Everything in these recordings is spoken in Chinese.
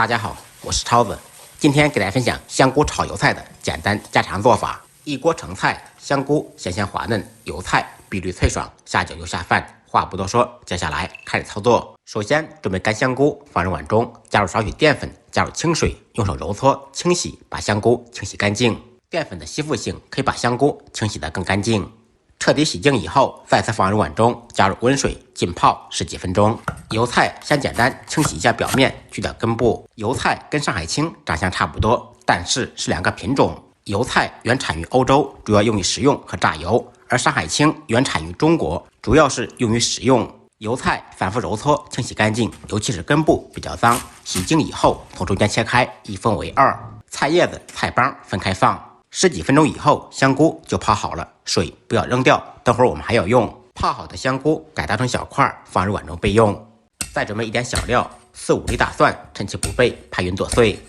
大家好，我是超子，今天给大家分享香菇炒油菜的简单家常做法。一锅成菜，香菇鲜鲜滑嫩，油菜碧绿脆爽，下酒又下饭。话不多说，接下来开始操作。首先准备干香菇，放入碗中，加入少许淀粉，加入清水，用手揉搓清洗，把香菇清洗干净。淀粉的吸附性可以把香菇清洗得更干净。彻底洗净以后，再次放入碗中，加入温水浸泡10几分钟。油菜先简单清洗一下表面，去掉根部。油菜跟上海青长相差不多，但是是两个品种。油菜原产于欧洲，主要用于食用和榨油，而上海青原产于中国，主要是用于食用。油菜反复揉搓清洗干净，尤其是根部比较脏。洗净以后，从中间切开，一分为二。菜叶子、菜帮分开放。10几分钟以后，香菇就泡好了，水不要扔掉，等会儿我们还要用。泡好的香菇改刀成小块，放入碗中备用。再准备一点小料，4、5粒大蒜，趁其不备拍匀剁碎。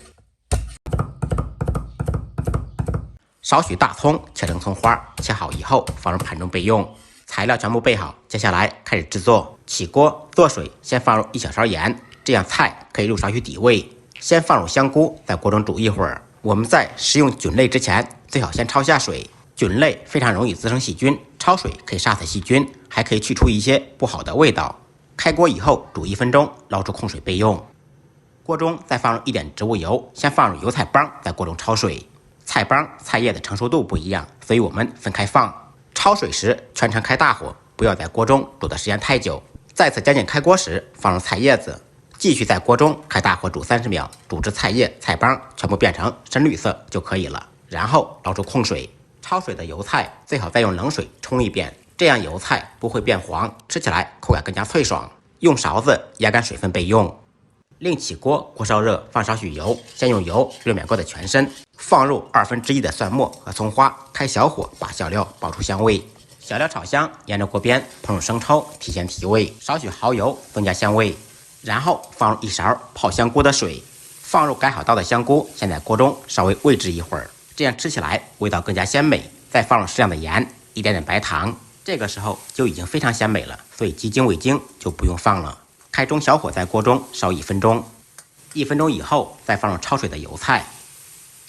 少许大葱切成葱花，切好以后放入盘中备用。材料全部备好，接下来开始制作。起锅做水，先放入1小勺盐，这样菜可以入少许底味。先放入香菇，在锅中煮一会儿。我们在食用菌类之前，最好先焯下水。菌类非常容易滋生细菌，焯水可以杀死细菌，还可以去除一些不好的味道。开锅以后煮1分钟，捞出控水备用。锅中再放入一点植物油，先放入油菜帮，在锅中焯水。菜帮菜叶的成熟度不一样，所以我们分开放。焯水时全程开大火，不要在锅中煮的时间太久。再次将近开锅时，放入菜叶子，继续在锅中开大火煮30秒，煮至菜叶、菜帮全部变成深绿色就可以了。然后捞出控水。焯水的油菜最好再用冷水冲一遍，这样油菜不会变黄，吃起来口感更加脆爽。用勺子压干水分备用。另起锅，锅烧热，放少许油，先用油热面锅的全身，放入1/2的蒜末和葱花，开小火把小料爆出香味。小料炒香，沿着锅边烹入生抽，提鲜提味，少许蚝油增加香味。然后放入1勺泡香菇的水，放入改好刀的香菇，先在锅中稍微煨制一会儿，这样吃起来味道更加鲜美。再放入适量的盐，一点点白糖，这个时候就已经非常鲜美了，所以鸡精味精就不用放了。开中小火在锅中烧1分钟，1分钟以后再放入焯水的油菜，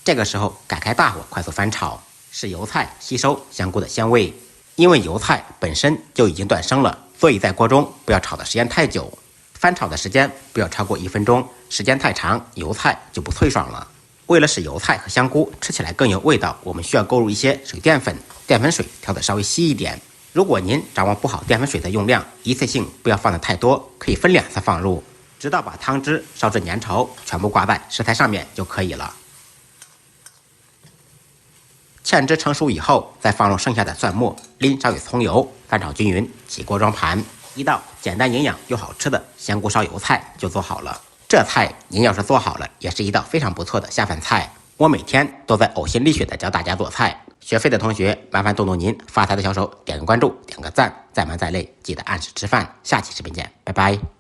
这个时候改开大火快速翻炒，使油菜吸收香菇的鲜味。因为油菜本身就已经断生了，所以在锅中不要炒的时间太久，翻炒的时间不要超过1分钟，时间太长油菜就不脆爽了。为了使油菜和香菇吃起来更有味道，我们需要购入一些水淀粉，淀粉水调得稍微稀一点。如果您掌握不好淀粉水的用量，一次性不要放的太多，可以分2次放入，直到把汤汁烧至粘稠，全部挂在食材上面就可以了。芡汁成熟以后，再放入剩下的蒜末，淋少许葱油，翻炒均匀，起锅装盘。一道简单营养又好吃的香菇烧油菜就做好了。这菜您要是做好了，也是一道非常不错的下饭菜。我每天都在呕心沥血的教大家做菜，学废的同学麻烦动动您发财的小手，点个关注，点个赞，再忙再累记得按时吃饭。下期视频见，拜拜。